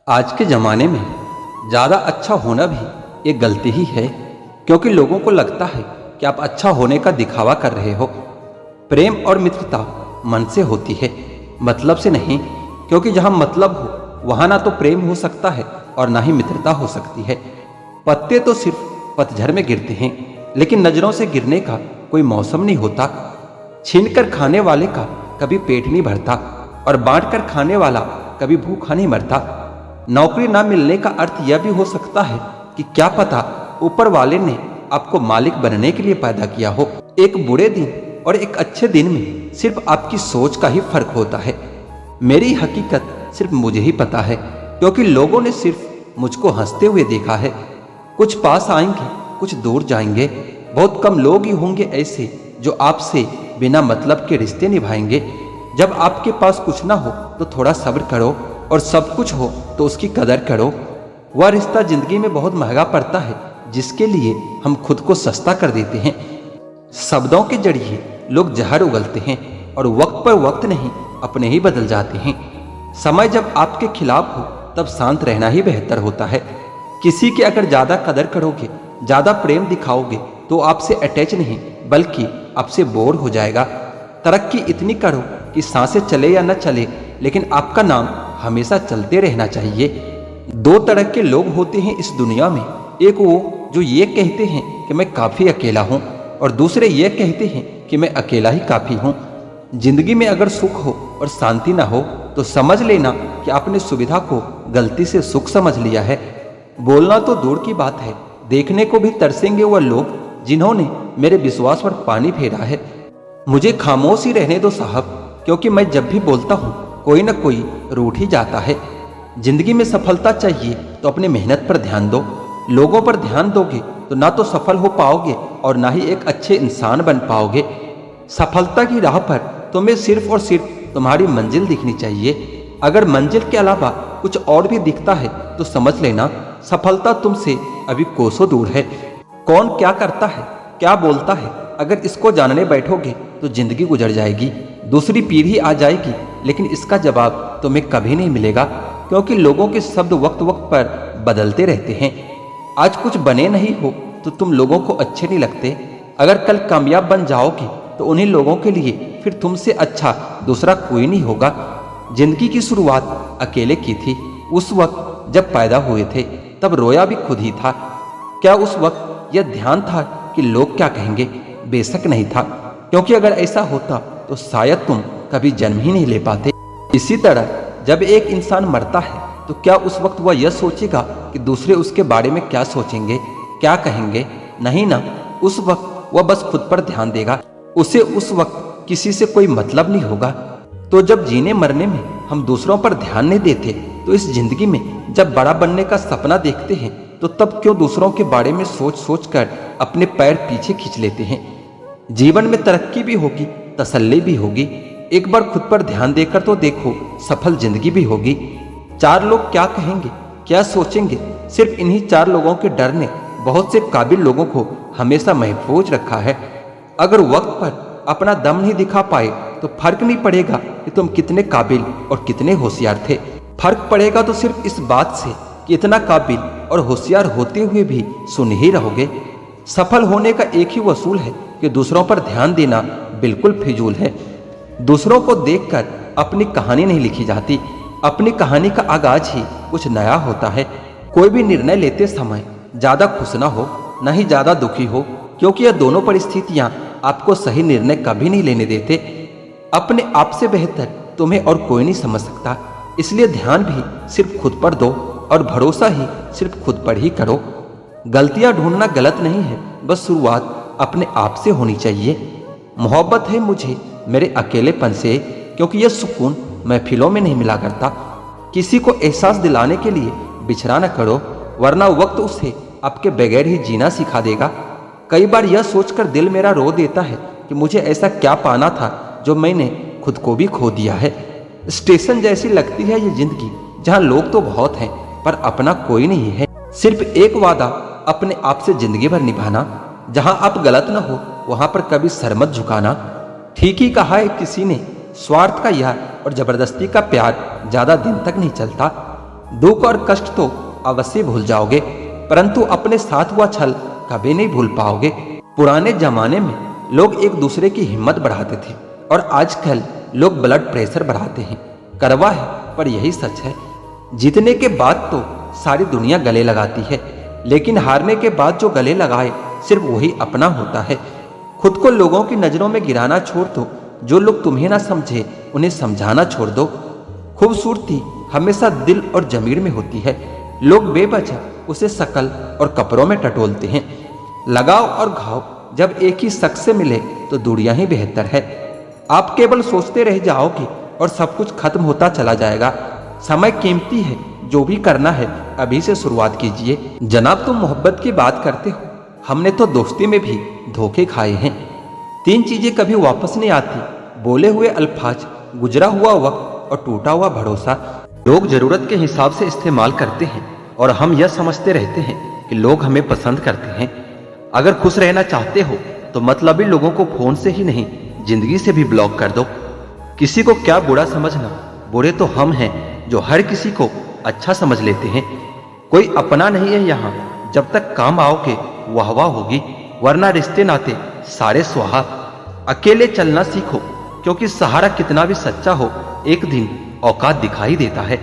आज के ज़माने में ज़्यादा अच्छा होना भी एक गलती ही है, क्योंकि लोगों को लगता है कि आप अच्छा होने का दिखावा कर रहे हो। प्रेम और मित्रता मन से होती है, मतलब से नहीं, क्योंकि जहाँ मतलब हो वहाँ ना तो प्रेम हो सकता है और ना ही मित्रता हो सकती है। पत्ते तो सिर्फ पतझड़ में गिरते हैं, लेकिन नज़रों से गिरने का कोई मौसम नहीं होता। छीन कर खाने वाले का कभी पेट नहीं भरता और बांट कर खाने वाला कभी भूखा नहीं मरता। नौकरी ना मिलने का अर्थ यह भी हो सकता है कि क्या पता ऊपर वाले ने आपको मालिक बनने के लिए पैदा किया हो। एक बुरे दिन और एक अच्छे दिन में सिर्फ आपकी सोच का ही फर्क होता है। मेरी हकीकत सिर्फ मुझे ही पता है, क्योंकि लोगों ने सिर्फ मुझको हंसते हुए देखा है। कुछ पास आएंगे, कुछ दूर जाएंगे। बहुत कम लोग ही होंगे ऐसे जो आपसे बिना मतलब के रिश्ते निभाएंगे। जब आपके पास कुछ ना हो तो थोड़ा सब्र करो, और सब कुछ हो तो उसकी कदर करो। वह रिश्ता जिंदगी में बहुत महंगा पड़ता है जिसके लिए हम खुद को सस्ता कर देते हैं। शब्दों के जरिए लोग जहर उगलते हैं और वक्त पर वक्त नहीं अपने ही बदल जाते हैं। समय जब आपके खिलाफ हो तब शांत रहना ही बेहतर होता है। किसी की अगर ज्यादा कदर करोगे, ज्यादा प्रेम दिखाओगे तो आपसे अटैच नहीं बल्कि आपसे बोर हो जाएगा। तरक्की इतनी करो कि सांसें चले या न चले, लेकिन आपका नाम हमेशा चलते रहना चाहिए। दो तरह के लोग होते हैं इस दुनिया में, एक वो जो ये कहते हैं कि मैं काफी अकेला हूँ, और दूसरे ये कहते हैं कि मैं अकेला ही काफी हूँ। जिंदगी में अगर सुख हो और शांति ना हो तो समझ लेना कि आपने सुविधा को गलती से सुख समझ लिया है। बोलना तो दूर की बात है, देखने को भी तरसेंगे वह लोग जिन्होंने मेरे विश्वास पर पानी फेरा है। मुझे खामोश ही रहने दो साहब, क्योंकि मैं जब भी बोलता हूँ कोई ना कोई रूठ ही जाता है। जिंदगी में सफलता चाहिए तो अपनी मेहनत पर ध्यान दो। लोगों पर ध्यान दोगे तो ना तो सफल हो पाओगे और ना ही एक अच्छे इंसान बन पाओगे। सफलता की राह पर तुम्हें सिर्फ और सिर्फ तुम्हारी मंजिल दिखनी चाहिए। अगर मंजिल के अलावा कुछ और भी दिखता है तो समझ लेना सफलता तुमसे अभी कोसों दूर है। कौन क्या करता है, क्या बोलता है, अगर इसको जानने बैठोगे तो जिंदगी गुजर जाएगी। दूसरी पीढ़ी आ जाएगी, लेकिन इसका जवाब तुम्हें कभी नहीं मिलेगा, क्योंकि लोगों के शब्द वक्त वक्त पर बदलते रहते हैं। आज कुछ बने नहीं हो तो तुम लोगों को अच्छे नहीं लगते। अगर कल कामयाब बन जाओगे तो उन्हीं लोगों के लिए फिर तुमसे अच्छा दूसरा कोई नहीं होगा। जिंदगी की शुरुआत अकेले की थी। उस वक्त जब पैदा हुए थे तब रोया भी खुद ही था। क्या उस वक्त यह ध्यान था कि लोग क्या कहेंगे? बेशक नहीं था, क्योंकि अगर ऐसा होता तो शायद तुम कभी जन्म ही नहीं ले पाते। इसी तरह जब एक इंसान मरता है तो क्या उस वक्त वह यह सोचेगा कि दूसरे उसके बारे में क्या सोचेंगे, क्या कहेंगे? नहीं ना, उस वक्त वह बस खुद पर ध्यान देगा। उसे उस वक्त किसी से कोई मतलब नहीं होगा। तो जब जीने मरने में हम दूसरों पर ध्यान नहीं देते, तो इस जिंदगी में जब बड़ा बनने का सपना देखते हैं तो तब क्यों दूसरों के बारे में सोच सोच कर अपने पैर पीछे खींच लेते हैं? जीवन में तरक्की भी होगी, तसल्ली भी होगी। एक बार खुद पर ध्यान देकर तो देखो, सफल जिंदगी भी होगी। चार लोग क्या कहेंगे, क्या सोचेंगे, सिर्फ इन्हीं चार लोगों के डर ने बहुत से काबिल लोगों को हमेशा महफूज रखा है। अगर वक्त पर अपना दम नहीं दिखा पाए तो फर्क नहीं पड़ेगा कि तुम कितने काबिल और कितने होशियार थे। फर्क पड़ेगा तो सिर्फ इस बात से कि इतना काबिल और होशियार होते हुए भी सुन ही रहोगे। सफल होने का एक ही वसूल है कि दूसरों पर ध्यान देना बिल्कुल फिजूल है। दूसरों को देखकर अपनी कहानी नहीं लिखी जाती। अपनी कहानी का आगाज ही कुछ नया होता है। कोई भी निर्णय लेते समय ज्यादा खुश ना हो, ना ही ज्यादा दुखी हो, क्योंकि यह दोनों परिस्थितियां आपको सही निर्णय कभी नहीं लेने देते। अपने आप से बेहतर तुम्हें और कोई नहीं समझ सकता, इसलिए ध्यान भी सिर्फ खुद पर दो और भरोसा ही सिर्फ खुद पर ही करो। गलतियां ढूंढना गलत नहीं है, बस शुरुआत अपने आप से होनी चाहिए। मोहब्बत है मुझे मेरे अकेलेपन से, क्योंकि यह सुकून महफिलों में नहीं मिला करता। किसी को एहसास दिलाने के लिए बिछड़ा न करो, वरना वक्त उसे आपके बगैर ही जीना सिखा देगा। कई बार यह सोचकर दिल मेरा रो देता है कि मुझे ऐसा क्या पाना था जो मैंने खुद को भी खो दिया है। स्टेशन जैसी लगती है ये जिंदगी, जहाँ लोग तो बहुत हैं पर अपना कोई नहीं है। सिर्फ एक वादा अपने आप से जिंदगी भर निभाना, जहाँ आप गलत न हो वहां पर कभी सर मत झुकाना। ठीक ही कहा है किसी ने, स्वार्थ का यार और जबरदस्ती का प्यार ज्यादा दिन तक नहीं चलता। दुख और कष्ट तो अवश्य भूल जाओगे, परंतु अपने साथ हुआ छल कभी नहीं भूल पाओगे। पुराने जमाने में लोग एक दूसरे की हिम्मत बढ़ाते थे और आजकल लोग ब्लड प्रेशर बढ़ाते हैं। कड़वा है पर यही सच है। जीतने के बाद तो सारी दुनिया गले लगाती है, लेकिन हारने के बाद जो गले लगाए सिर्फ वही अपना होता है। खुद को लोगों की नजरों में गिराना छोड़ दो, जो लोग तुम्हें ना समझे उन्हें समझाना छोड़ दो। खूबसूरती हमेशा दिल और जमीर में होती है। लोग बेवजह उसे शकल और कपड़ों में टटोलते हैं। लगाव और घाव जब एक ही शख्स से मिले तो दूरियां ही बेहतर है। आप केवल सोचते रह जाओगे और सब कुछ खत्म होता चला जाएगा। समय कीमती है, जो भी करना है अभी से शुरुआत कीजिए। जनाब, तुम मोहब्बत की बात करते हो, हमने तो दोस्ती में भी धोखे खाए हैं। 3 चीजें कभी वापस नहीं आती: बोले हुए अल्फाज, गुजरा हुआ वक्त और टूटा हुआ भरोसा। लोग जरूरत के हिसाब से इस्तेमाल करते हैं और हम यह समझते रहते हैं कि लोग हमें पसंद करते हैं। अगर खुश रहना चाहते हो तो मतलबी लोगों को फोन से ही नहीं, जिंदगी से भी ब्लॉक कर दो। किसी को क्या बुरा समझना, बुरे तो हम हैं जो हर किसी को अच्छा समझ लेते हैं। कोई अपना नहीं है यहाँ, जब तक काम आओगे वाह वाह होगी, वरना रिश्ते नाते सारे स्वाहा। अकेले चलना सीखो, क्योंकि सहारा कितना भी सच्चा हो एक दिन औकात दिखाई देता है।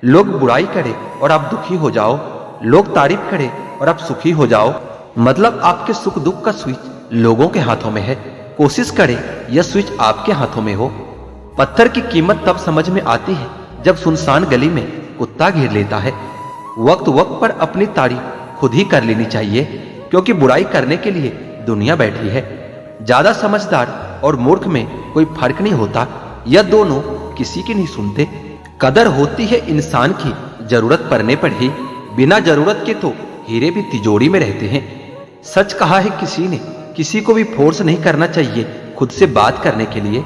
लोग बुराई करे और आप दुखी हो जाओ, लोग तारीफ करे और आप सुखी हो जाओ। मतलब आपके सुख दुख का स्विच लोगों के हाथों में है। कोशिश करे यह स्विच आपके हाथों में हो। पत्थर की कीमत तब समझ में आती है जब सुनसान गली में कुत्ता घेर लेता है। वक्त वक्त पर अपनी तारीफ खुद ही कर लेनी चाहिए, क्योंकि बुराई करने के लिए दुनिया बैठी है। ज्यादा समझदार और मूर्ख में कोई फर्क नहीं होता, यह दोनों किसी की नहीं सुनते। कदर होती है इंसान की जरूरत पड़ने पर ही, बिना जरूरत के तो हीरे भी तिजोरी में रहते हैं। सच कहा है किसी ने, किसी को भी फोर्स नहीं करना चाहिए खुद से बात करने के लिए।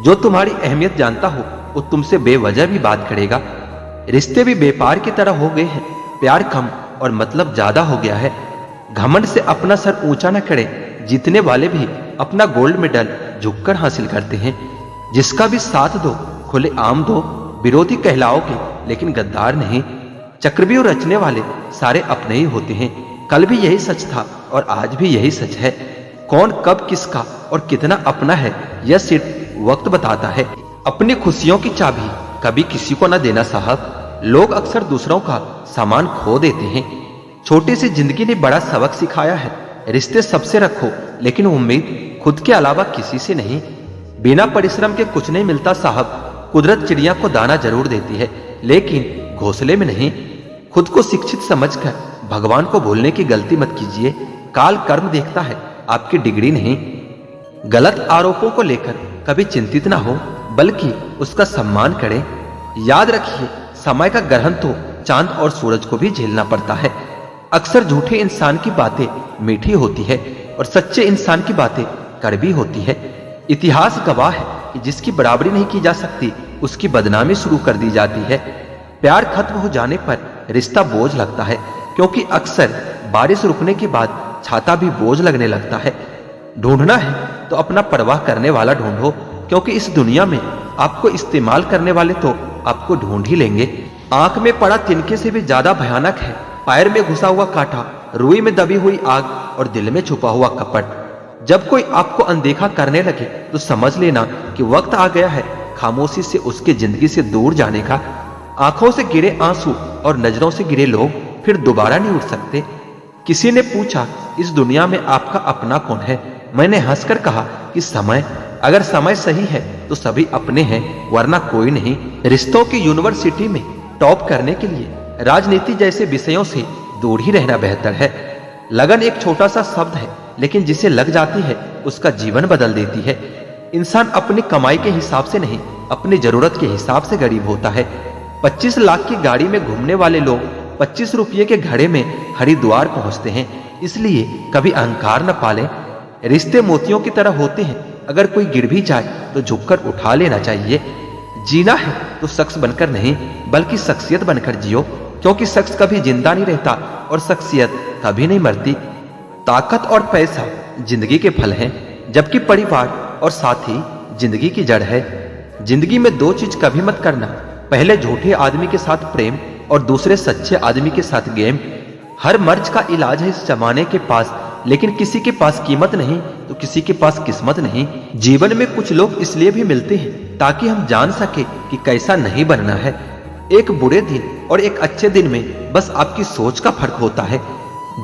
जो तुम्हारी अहमियत जानता हो वो तुमसे बेवजह भी बात करेगा। रिश्ते भी व्यापार की तरह हो गए हैं, प्यार कम और मतलब ज्यादा हो गया है। घमंड से अपना सर ऊंचा न करे, जीतने वाले भी अपना गोल्ड मेडल झुककर हासिल करते हैं। जिसका भी साथ दो, खुले आम दो, विरोधी कहलाओगे लेकिन गद्दार नहीं। चक्रव्यूह रचने वाले सारे अपने ही होते हैं। कल भी यही सच था और आज भी यही सच है। कौन कब किसका और कितना अपना है यह सिर्फ वक्त बताता है। अपनी खुशियों की चाबी कभी किसी को न देना साहब। लोग अक्सर दूसरों का सामान खो देते हैं। छोटी सी जिंदगी ने बड़ा सबक सिखाया है। रिश्ते सबसे रखो, लेकिन उम्मीद खुद के अलावा किसी से नहीं। बिना परिश्रम के कुछ नहीं मिलता साहब। कुदरत चिड़िया को दाना जरूर देती है, लेकिन घोंसले में नहीं। खुद को शिक्षित समझकर भगवान को भूलने की गलती मत कीजिए। काल कर्म देखता है, आपकी डिग्री नहीं। गलत आरोपों को लेकर कभी चिंतित ना हो, बल्कि उसका सम्मान करें। याद रखिए, समय का ग्रहण तो चांद और सूरज को भी झेलना पड़ता है। अक्सर झूठे इंसान की बातें मीठी होती है और सच्चे इंसान की बातें कड़वी होती है। इतिहास गवाह है कि जिसकी बराबरी नहीं की जा सकती उसकी बदनामी शुरू कर दी जाती है। प्यार खत्म हो जाने पर रिश्ता बोझ लगता है, क्योंकि अक्सर बारिश रुकने के बाद छाता भी बोझ लगने लगता है। ढूंढना है तो अपना परवाह करने वाला ढूंढो, क्योंकि इस दुनिया में आपको इस्तेमाल करने वाले तो आपको ढूंढ ही लेंगे। आंख में पड़ा तिनके से भी ज्यादा भयानक है पैर में घुसा हुआ कांटा, रुई में दबी हुई आग और दिल में छुपा हुआ कपट। जब कोई आपको अनदेखा करने लगे तो समझ लेना कि वक्त आ गया है खामोशी से उसके जिंदगी से दूर जाने का। आंखों से गिरे आंसू और नजरों से गिरे लोग फिर दोबारा नहीं उठ सकते। किसी ने पूछा, इस दुनिया में आपका अपना कौन है? मैंने हंसकर कहा कि समय। अगर समय सही है तो सभी अपने हैं, वरना कोई नहीं। रिश्तों की यूनिवर्सिटी में टॉप करने के लिए राजनीति जैसे विषयों से दूर ही रहना बेहतर है। लगन एक छोटा सा शब्द है, लेकिन जिसे लग जाती है उसका जीवन बदल देती है। इंसान अपनी कमाई के हिसाब से नहीं, अपनी जरूरत के हिसाब से गरीब होता है। 25 लाख की गाड़ी में घूमने वाले लोग 25 रुपये के घड़े में हरिद्वार पहुंचते हैं। इसलिए कभी अहंकार न पालें। रिश्ते मोतियों की तरह होते हैं, अगर कोई गिर भी जाए तो झुककर उठा लेना चाहिए। जीना है तो शख्स बनकर नहीं, बल्कि शख्सियत बनकर जियो, क्योंकि शख्स कभी जिंदा नहीं रहता और शख्सियत कभी नहीं मरती। ताकत और पैसा जिंदगी के फल हैं, जबकि परिवार और साथी जिंदगी की जड़ है। जिंदगी में 2 चीज कभी मत करना, पहले झूठे आदमी के साथ प्रेम और दूसरे सच्चे आदमी के साथ गेम। हर मर्ज का इलाज है इस जमाने के पास, लेकिन किसी के पास कीमत नहीं तो किसी के पास किस्मत नहीं। जीवन में कुछ लोग इसलिए भी मिलते हैं ताकि हम जान सके कि कैसा नहीं बनना है। एक बुरे दिन और एक अच्छे दिन में बस आपकी सोच का फर्क होता है।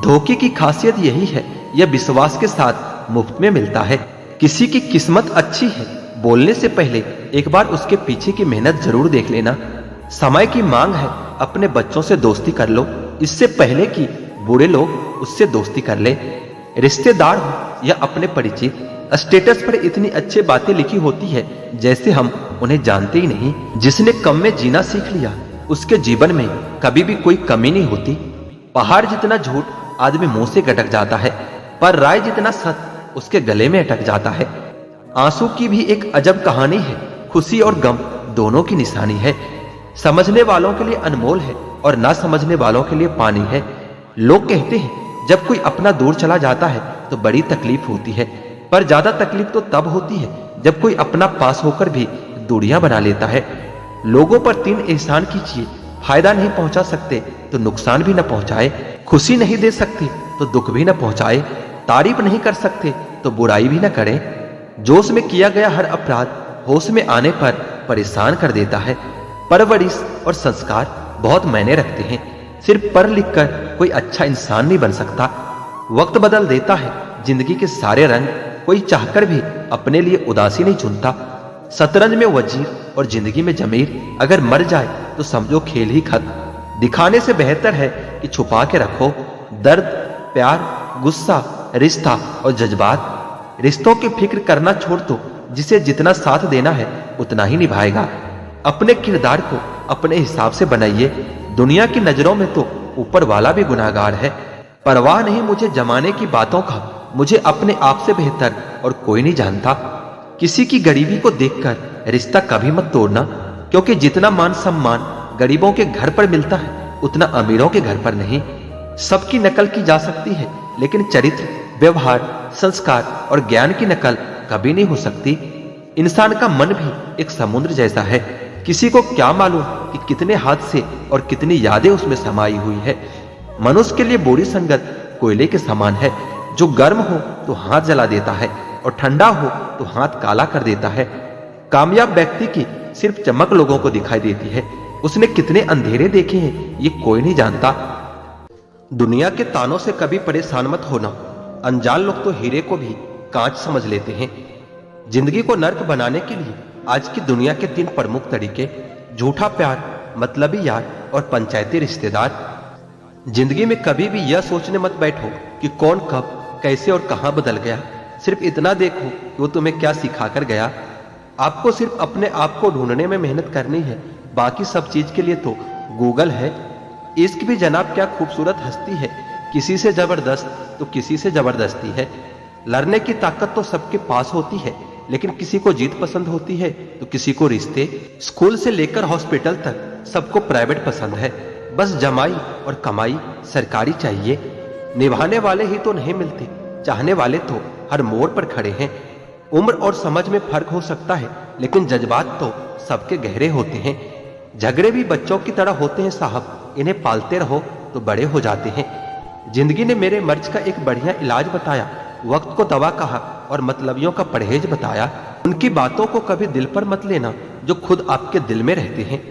धोखे की खासियत यही है, यह विश्वास के साथ मुफ्त में मिलता है। किसी की किस्मत अच्छी है, बोलने से पहले एक बार उसके पीछे की मेहनत जरूर देख लेना। समय की मांग है, अपने बच्चों से दोस्ती कर लो इससे पहले कि बुरे लोग उससे दोस्ती कर ले। रिश्तेदार हो या अपने परिचित, स्टेटस पर इतनी अच्छी बातें लिखी होती है जैसे हम उन्हें जानते ही नहीं। जिसने कम में जीना सीख लिया उसके जीवन में कभी भी कोई कमी नहीं होती। पहाड़ जितना झूठ आदमी मुंह से गटक जाता है, पर राय जितना सच उसके गले में अटक जाता है। आंसू की भी एक अजब कहानी है, खुशी और गम दोनों की निशानी है। समझने वालों के लिए अनमोल है और ना समझने वालों के लिए पानी है। लोग कहते हैं जब कोई अपना दूर चला जाता है तो बड़ी तकलीफ होती है, पर ज्यादा तकलीफ तो तब होती है जब कोई अपना पास होकर भी दूरियां बना लेता है। लोगों पर 3 एहसान कीजिए, फायदा नहीं पहुंचा सकते तो नुकसान भी न पहुंचाए, खुशी नहीं दे सकते तो दुख भी न पहुंचाए, तारीफ नहीं कर सकते तो बुराई भी न करें। जोश में किया गया हर अपराध होश में आने पर परेशान कर देता है। परवरिश और संस्कार बहुत मायने रखते हैं। सिर्फ पढ़ लिख कर कोई अच्छा इंसान नहीं बन सकता। वक्त बदल देता है जिंदगी के सारे रंग, कोई चाहकर भी अपने लिए उदासी नहीं चुनता। शतरंज में वजीर और जिंदगी में जमीर, अगर मर जाए तो समझो खेल ही खत्म। दिखाने से बेहतर है कि छुपा के रखो दर्द, प्यार, गुस्सा, रिश्ता और जज्बात। रिश्तों की फिक्र करना छोड़ दो, जिसे जितना साथ देना है उतना ही निभाएगा। अपने किरदार को अपने हिसाब से बनाइए, दुनिया की नजरों में तो ऊपर वाला भी गुनाहगार है। परवाह नहीं मुझे जमाने की बातों का, मुझे अपने आप से बेहतर और कोई नहीं जानता। किसी की गरीबी को देखकर रिश्ता कभी मत तोड़ना, क्योंकि जितना मान सम्मान गरीबों के घर पर मिलता है उतना अमीरों के घर पर नहीं। सबकी नकल की जा सकती है, लेकिन चरित्र, व्यवहार, संस्कार और ज्ञान की नकल कभी नहीं हो सकती। इंसान का मन भी एक समुद्र जैसा है, किसी को क्या मालूम कि कितने हादसे और कितनी यादें उसमें समाई हुई है। मनुष्य के लिए बुरी संगत कोयले के समान है, जो गर्म हो तो हाथ जला देता है और ठंडा हो तो हाथ काला कर देता है। कामयाब व्यक्ति की सिर्फ चमक लोगों को दिखाई देती है, उसने कितने अंधेरे देखे हैं ये कोई नहीं जानता। दुनिया के तानों से कभी परेशान मत होना, अनजान लोग तो हीरे को भी कांच समझ लेते हैं। जिंदगी को नर्क बनाने के लिए आज की दुनिया के 3 प्रमुख तरीके: झूठा प्यार, मतलबी यार और पंचायती रिश्तेदार। जिंदगी में कभी भी यह सोचने मत बैठो कि कौन कब कैसे और कहां बदल गया। सिर्फ इतना देखो कि वो तुम्हें क्या सिखा कर गया। आपको सिर्फ अपने आप को ढूंढने में मेहनत करनी है, बाकी सब चीज के लिए तो गूगल है। इश्क भी जनाब क्या खूबसूरत हस्ती है, किसी से जबरदस्त तो किसी से जबरदस्ती है। लड़ने की ताकत तो सबके पास होती है, लेकिन किसी को जीत पसंद होती है तो किसी को रिश्ते। स्कूल से लेकर हॉस्पिटल तक सबको प्राइवेट पसंद है, बस जमाई और कमाई सरकारी चाहिए। निभाने वाले ही तो नहीं मिलते, चाहने वाले तो हर मोड़ पर खड़े हैं। उम्र और समझ में फर्क हो सकता है, लेकिन जज्बात तो सबके गहरे होते हैं। झगड़े भी बच्चों की तरह होते हैं साहब, इन्हें पालते रहो तो बड़े हो जाते हैं। जिंदगी ने मेरे मर्ज का एक बढ़िया इलाज बताया, वक्त को दवा कहा और मतलबियों का परहेज बताया। उनकी बातों को कभी दिल पर मत लेना जो खुद आपके दिल में रहते हैं।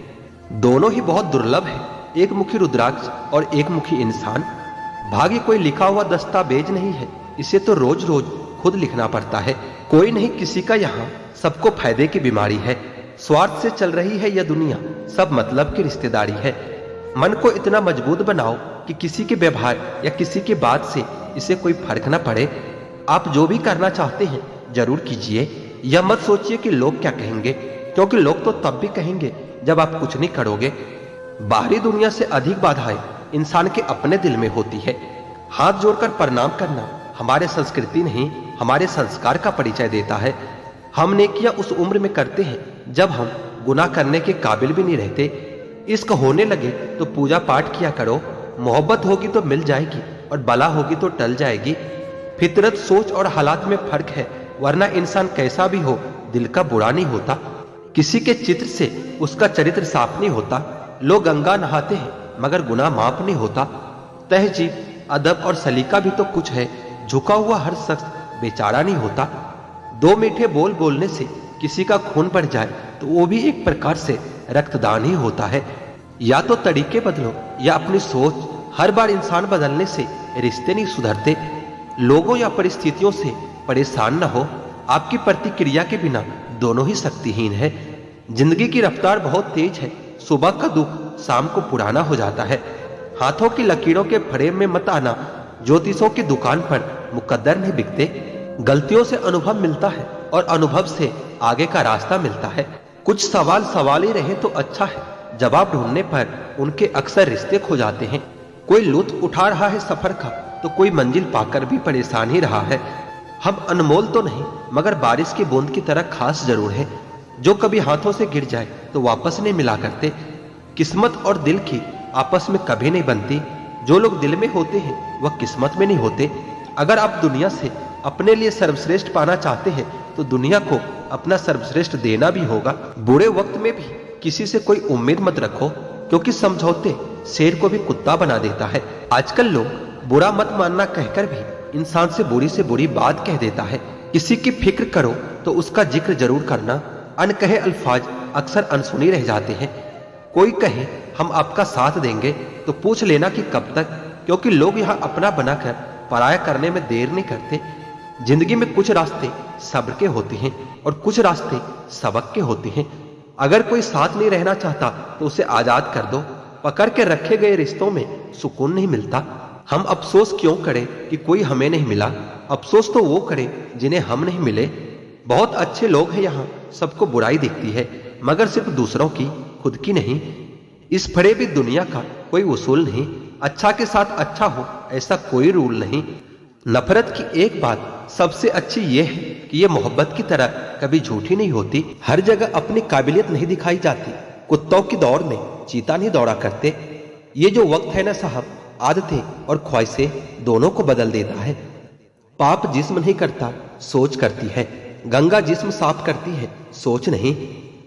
दोनों ही बहुत दुर्लभ है, एक मुखी रुद्राक्ष और एक मुखी इंसान। भाग्य कोई लिखा हुआ दस्तावेज नहीं है, इसे तो रोज रोज खुद लिखना पड़ता है। कोई नहीं किसी का यहाँ, सबको फायदे की बीमारी है। स्वार्थ से चल रही है यह दुनिया, सब मतलब की रिश्तेदारी है। मन को इतना मजबूत बनाओ कि किसी के व्यवहार या किसी की बात से इसे कोई फर्क ना पड़े। आप जो भी करना चाहते हैं जरूर कीजिए, यह मत सोचिए कि लोग क्या कहेंगे, क्योंकि लोग तो तब भी कहेंगे जब आप कुछ नहीं करोगे। बाहरी दुनिया से अधिक बाधाएं इंसान के अपने दिल में होती है। हाथ जोड़कर प्रणाम करना हमारे संस्कृति नहीं, हमारे संस्कार का परिचय देता है। हम नेकियां उस उम्र में करते हैं जब हम गुनाह करने के काबिल भी नहीं रहते। इश्क होने लगे तो पूजा पाठ किया करो, मोहब्बत होगी तो मिल जाएगी और बला होगी तो टल जाएगी। फितरत, सोच और हालात में फर्क है, वरना इंसान कैसा भी हो दिल का बुरा नहीं होता। किसी के चित्र से उसका चरित्र साफ नहीं होता। लोग गंगा नहाते हैं मगर गुनाह माफ नहीं होता। तहजीब, अदब और सलीका भी तो कुछ है। झुका हुआ हर शख्स बेचारा नहीं होता। दो मीठे बोल बोलने से किसी का खून बढ़ जाए तो वो भी एक प्रकार से रक्तदान ही होता है। या तो तरीके बदलो या अपनी सोच। हर बार इंसान बदलने से रिश्ते नहीं सुधरते। लोगों या परिस्थितियों से परेशान न हो। आपकी प्रतिक्रिया के बिना दोनों ही शक्तिहीन है। जिंदगी की रफ्तार बहुत तेज है। सुबह का दुख शाम को पुराना हो जाता है। हाथों की लकीरों के फ्रेम में मत आना। ज्योतिषों की दुकान पर मुकद्दर नहीं बिकते। गलतियों से अनुभव मिलता है और अनुभव से आगे का रास्ता मिलता है। कुछ सवाल सवाल ही रहे तो अच्छा है। जवाब ढूंढने पर उनके अक्सर रिश्ते खो जाते हैं। कोई लुत्फ उठा रहा है सफर का तो कोई मंजिल पाकर भी परेशान ही रहा है। हम अनमोल तो नहीं मगर बारिश की बूंद की तरह खास जरूर है। जो कभी हाथों से गिर जाए तो वापस नहीं मिला करते। किस्मत और दिल की आपस में कभी नहीं बनती। जो लोग दिल में होते हैं वह किस्मत में नहीं होते। अगर आप दुनिया से अपने लिए सर्वश्रेष्ठ पाना चाहते हैं तो दुनिया को अपना सर्वश्रेष्ठ देना भी होगा। बुरे वक्त में भी किसी से कोई उम्मीद मत रखो, क्योंकि समझौते शेर को भी कुत्ता बना देता है। आजकल लोग बुरा मत मानना कहकर भी इंसान से बुरी बात कह देता है। किसी की फिक्र करो तो उसका जिक्र जरूर करना। अनकहे अल्फाज अक्सर अनसुनी रह जाते हैं। कोई कहे हम आपका साथ देंगे तो पूछ लेना कि कब तक, क्योंकि लोग यहाँ अपना बनाकर पराया करने में देर नहीं करते। जिंदगी में कुछ रास्ते सब्र के होते हैं और कुछ रास्ते सबक के होते हैं। अगर कोई साथ नहीं रहना चाहता तो उसे आजाद कर दो। पकड़ के रखे गए रिश्तों में सुकून नहीं मिलता। हम अफसोस क्यों करें कि कोई हमें नहीं मिला। अफसोस तो वो करें जिन्हें हम नहीं मिले। बहुत अच्छे लोग हैं यहाँ, सबको बुराई दिखती है मगर सिर्फ दूसरों की, खुद की नहीं। इस फड़े भी दुनिया का कोई उसूल नहीं। अच्छा के साथ अच्छा हो ऐसा कोई रूल नहीं। नफरत की एक बात सबसे अच्छी ये है कि ये मोहब्बत की तरह कभी झूठी नहीं होती। हर जगह अपनी काबिलियत नहीं दिखाई जाती। कुत्तों की दौड़ में चीता नहीं दौड़ा करते। ये जो वक्त है ना साहब, आदतें और ख्वाहिशें दोनों को बदल देता है। पाप जिस्म नहीं करता, सोच करती है। गंगा जिस्म साफ करती है, सोच नहीं।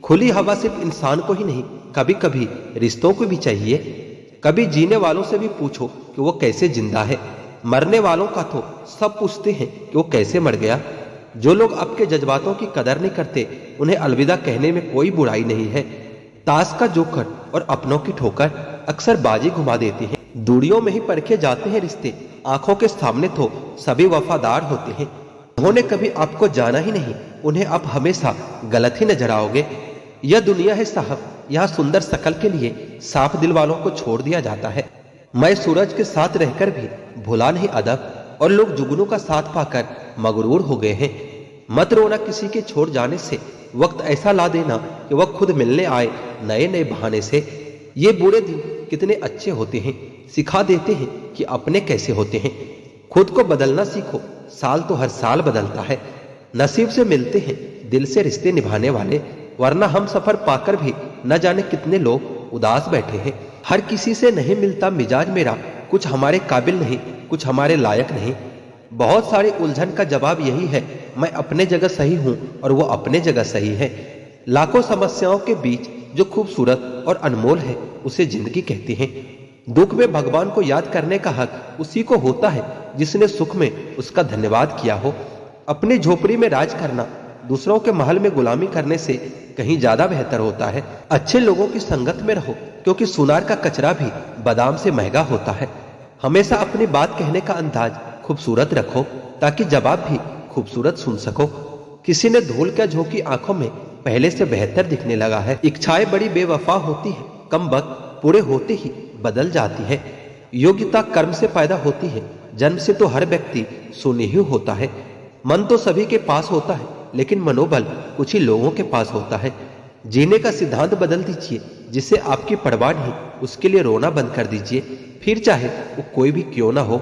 खुली हवा सिर्फ इंसान को ही नहीं, कभी कभी रिश्तों को भी चाहिए। कभी जीने वालों से भी पूछो कि वो कैसे जिंदा है। मरने वालों का तो सब पूछते हैं कि वो कैसे मर गया। जो लोग आपके जज्बातों की कदर नहीं करते उन्हें अलविदा कहने में कोई बुराई नहीं है। ताश का जोकर और अपनों की ठोकर अक्सर बाजी घुमा देते हैं। दूरियों में ही परखे जाते हैं रिश्ते, आंखों के सामने तो सभी वफादार होते हैं। उन्होंने कभी आपको जाना ही नहीं, उन्हें आप हमेशा गलत ही नजर आओगे। यह दुनिया है साहब, यहाँ सुंदर शकल के लिए साफ दिल वालों को छोड़ दिया जाता है। मैं सूरज के साथ रहकर भी भुला नहीं अदब, और लोग जुगनू का साथ पाकर मगरूर हो गए हैं। मत रोना किसी के छोड़ जाने से, वक्त ऐसा ला देना कि वह खुद मिलने आए नए नए बहाने से। ये बुरे दिन कितने अच्छे होते हैं, सिखा देते हैं कि अपने कैसे होते हैं। खुद को बदलना सीखो, साल तो हर साल बदलता है। नसीब से मिलते हैं दिल से रिश्ते निभाने वाले, वरना हम सफर पाकर भी न जाने कितने लोग उदास बैठे हैं। हर किसी से नहीं मिलता मिजाज मेरा, कुछ हमारे काबिल नहीं, कुछ हमारे लायक नहीं। बहुत सारी उलझन का जवाब यही है, मैं अपने जगह सही हूं और वो अपने जगह सही है। लाखों समस्याओं के बीच जो खूबसूरत और अनमोल है उसे जिंदगी कहते हैं। दुख में भगवान को याद करने का हक उसी को होता है जिसने सुख में उसका धन्यवाद किया हो। अपनी झोपड़ी में राज करना दूसरों के महल में गुलामी करने से कहीं ज्यादा बेहतर होता है। अच्छे लोगों की संगत में रहो, क्योंकि सुनार का कचरा भी बादाम से महंगा होता है। हमेशा अपनी बात कहने का अंदाज खूबसूरत रखो ताकि जवाब भी खूबसूरत सुन सको। किसी ने धूल क्या झोंकी आंखों में पहले से बेहतर दिखने लगा है। इच्छाएं बड़ी बेवफा होती है, कम वक्त पूरे होते ही बदल जाती है। योग्यता कर्म से पैदा होती है, जन्म से तो हर व्यक्ति शून्य ही होता है। मन तो सभी के पास होता है, लेकिन मनोबल कुछ ही लोगों के पास होता है। जीने का सिद्धांत बदल दीजिए, जिससे आपकी परवाह नहीं, उसके लिए रोना बंद कर दीजिए, फिर चाहे वो कोई भी क्यों ना हो।